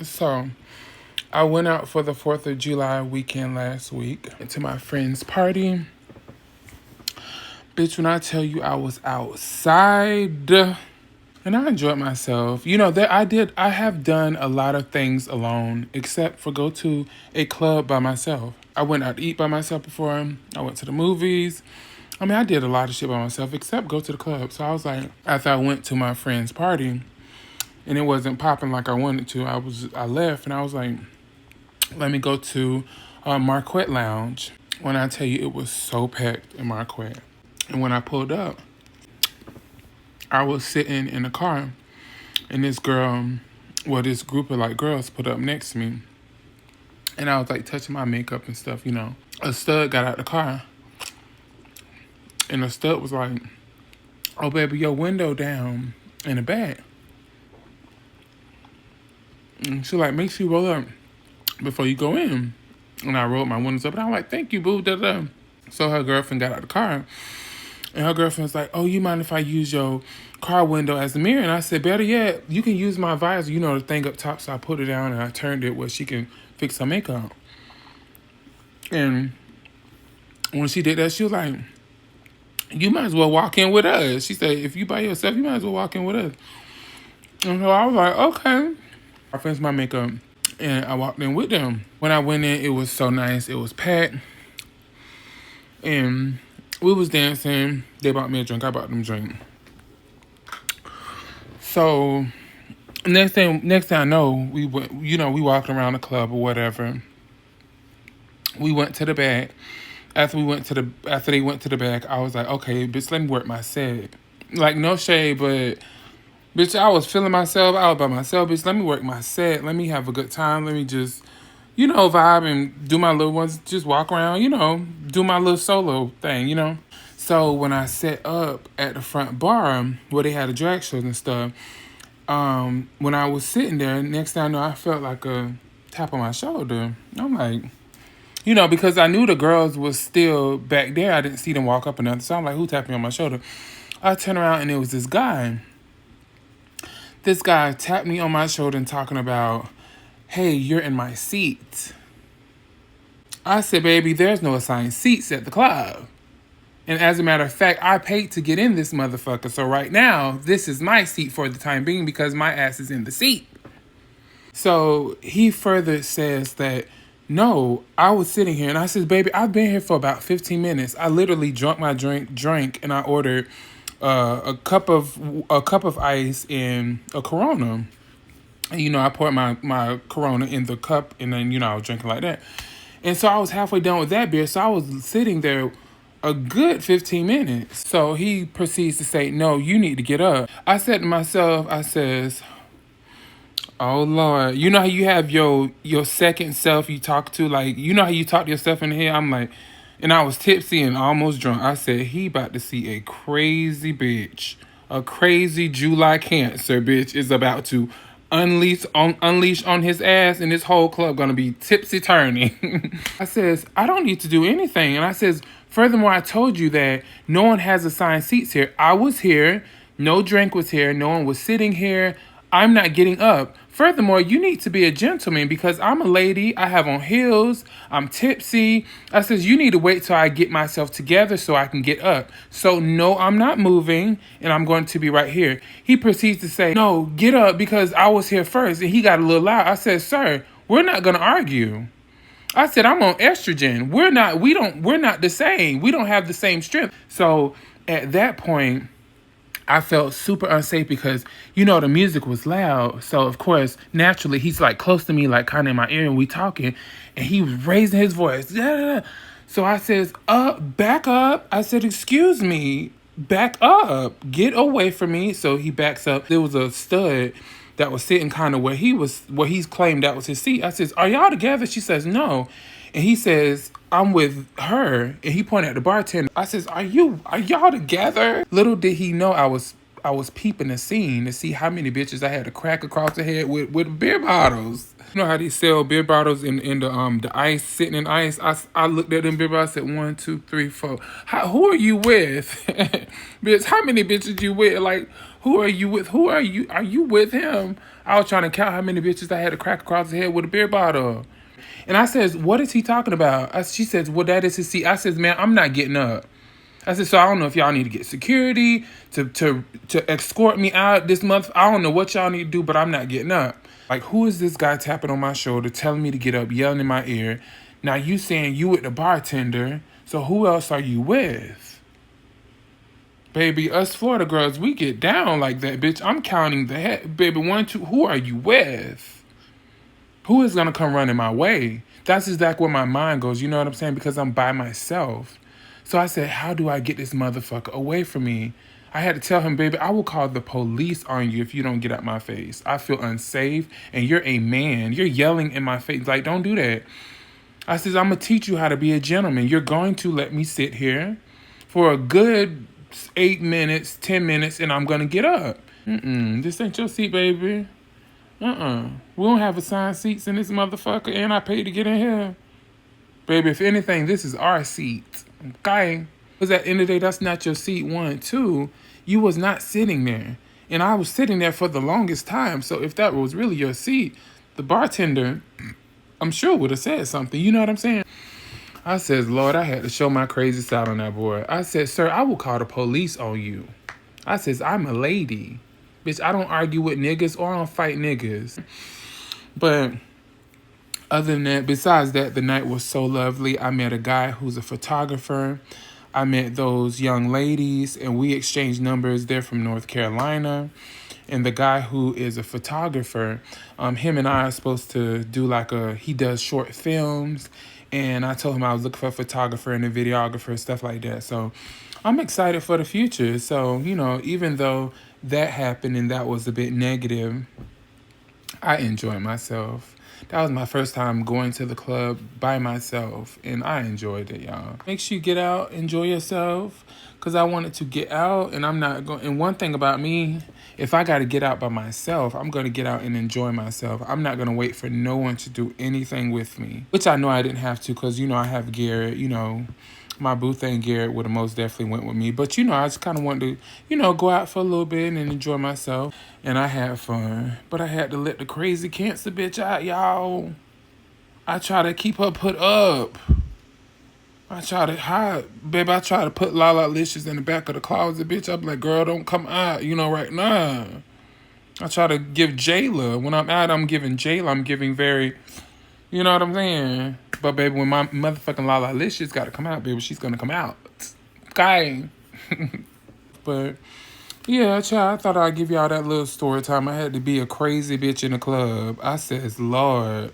So, I went out for the 4th of July weekend last week to my friend's party. Bitch, when I tell you I was outside and I enjoyed myself. You know, that I have done a lot of things alone except for go to a club by myself. I went out to eat by myself before. I went to the movies. I mean, I did a lot of shit by myself except go to the club. So I was like, after I went to my friend's party and it wasn't popping like I wanted to, I left and I was like, let me go to Marquette Lounge. When I tell you it was so packed in Marquette. And when I pulled up, I was sitting in the car and this group of like girls put up next to me. And I was like touching my makeup and stuff, you know. A stud got out the car and the stud was like, oh baby, your window down in the back. And she like, make sure you roll up before you go in. And I rolled my windows up and I'm like, thank you, boo, da da. So her girlfriend got out the car. And her girlfriend was like, oh, you mind if I use your car window as the mirror? And I said, better yet, you can use my visor, you know, the thing up top. So I put it down and I turned it where she can fix her makeup. And when she did that, she was like, you might as well walk in with us. She said, if you by yourself, you might as well walk in with us. And so I was like, okay. I finished my makeup and I walked in with them. When I went in, it was so nice. It was packed. And we was dancing. They bought me a drink. I bought them a drink. So next thing I know, we went. You know, we walked around the club or whatever. We went to the back. After they went to the back, I was like, okay, bitch, let me work my set. Like no shade, but bitch, I was feeling myself. I was by myself, bitch. Let me work my set. Let me have a good time. Let me just, you know, vibe and do my little ones. Just walk around, you know, do my little solo thing, you know. So when I set up at the front bar where they had the drag shows and stuff, when I was sitting there, next thing I know, I felt like a tap on my shoulder. I'm like, you know, because I knew the girls was still back there. I didn't see them walk up or nothing. So I'm like, who tapped me on my shoulder? I turned around and it was this guy. This guy tapped me on my shoulder and talking about, hey, you're in my seat. I said, baby, there's no assigned seats at the club. And as a matter of fact, I paid to get in this motherfucker. So right now, this is my seat for the time being because my ass is in the seat. So he further says that, no, I was sitting here. And I said, baby, I've been here for about 15 minutes. I literally drank my drink, and I ordered a cup of ice and a Corona. And, you know, I poured my Corona in the cup, and then, you know, I was drinking like that. And so I was halfway done with that beer. So I was sitting there a good 15 minutes. So he proceeds to say, no, you need to get up. I said to myself, I says, oh, Lord. You know how you have your second self you talk to? Like, you know how you talk to yourself in the head? I'm like, and I was tipsy and almost drunk. I said, he about to see a crazy bitch. A crazy July Cancer bitch is about to unleash on his ass, and this whole club gonna be tipsy turning. I says, I don't need to do anything. And I says, furthermore, I told you that no one has assigned seats here. I was here. No drink was here. No one was sitting here. I'm not getting up. Furthermore, you need to be a gentleman because I'm a lady. I have on heels. I'm tipsy. I says, you need to wait till I get myself together so I can get up. So, no, I'm not moving and I'm going to be right here. He proceeds to say, no, get up because I was here first. And he got a little loud. I said, sir, we're not going to argue. I said, I'm on estrogen. We're not the same. We don't have the same strength. So, at that point, I felt super unsafe because, you know, the music was loud. So, of course, naturally, he's like close to me, like kind of in my ear, and we talking. And he was raising his voice. So I says, back up. I said, excuse me, back up. Get away from me. So he backs up. There was a stud that was sitting kind of where he's claimed that was his seat. I says, are y'all together? She says, no. And he says, I'm with her. And he pointed at the bartender. I says, are y'all together? Little did he know I was peeping the scene to see how many bitches I had to crack across the head with beer bottles. You know how they sell beer bottles in the ice, sitting in ice? I looked at them beer bottles, I said, 1, 2, 3, 4. Who are you with? Bitch, how many bitches you with? Like, Who are you with? Who are you? Are you with him? I was trying to count how many bitches I had to crack across the head with a beer bottle. And I says, what is he talking about? She says, well, that is his seat. I says, man, I'm not getting up. I said, so I don't know if y'all need to get security to escort me out this month. I don't know what y'all need to do, but I'm not getting up. Like, who is this guy tapping on my shoulder, telling me to get up, yelling in my ear? Now you saying you with the bartender, so who else are you with? Baby, us Florida girls, we get down like that, bitch. I'm counting the head. Baby, 1, 2, who are you with? Who is gonna come running my way? That's exactly where my mind goes, you know what I'm saying? Because I'm by myself. So I said, how do I get this motherfucker away from me? I had to tell him, baby, I will call the police on you if you don't get out my face. I feel unsafe, and you're a man. You're yelling in my face. Like, don't do that. I says, I'm going to teach you how to be a gentleman. You're going to let me sit here for a good 8 minutes, 10 minutes, and I'm going to get up. This ain't your seat, baby. We don't have assigned seats in this motherfucker, and I paid to get in here. Baby, if anything, this is our seat. Okay? Because at the end of the day, that's not your seat, 1. 2, you was not sitting there. And I was sitting there for the longest time. So if that was really your seat, the bartender, I'm sure would have said something. You know what I'm saying? I says, Lord, I had to show my crazy side on that boy. I said, sir, I will call the police on you. I says, I'm a lady. Bitch, I don't argue with niggas or I don't fight niggas. But other than that, besides that, the night was so lovely. I met a guy who's a photographer. I met those young ladies, and we exchanged numbers. They're from North Carolina. And the guy who is a photographer, him and I are supposed to do he does short films. And I told him I was looking for a photographer and a videographer, stuff like that. So I'm excited for the future. So, even though that happened and that was a bit negative, I enjoyed myself. That was my first time going to the club by myself, and I enjoyed it, y'all. Make sure you get out, enjoy yourself, because I wanted to get out, and I'm not going. And one thing about me, if I got to get out by myself, I'm going to get out and enjoy myself. I'm not going to wait for no one to do anything with me, which I know I didn't have to, because, I have Garrett, my boo thing Garrett would have most definitely went with me. But, I just kind of wanted to, go out for a little bit and enjoy myself. And I had fun. But I had to let the crazy cancer bitch out, y'all. I try to keep her put up. I try to hide. Babe, I try to put Lala Licious in the back of the closet, bitch. I be like, girl, don't come out, right now. I try to give Jayla. When I'm out, I'm giving Jayla. I'm giving very... You know what I'm saying? But, baby, when my motherfucking Lala Licious got to come out, baby, she's going to come out. Okay. But, yeah, child, I thought I'd give y'all that little story time. I had to be a crazy bitch in the club. I says, Lord.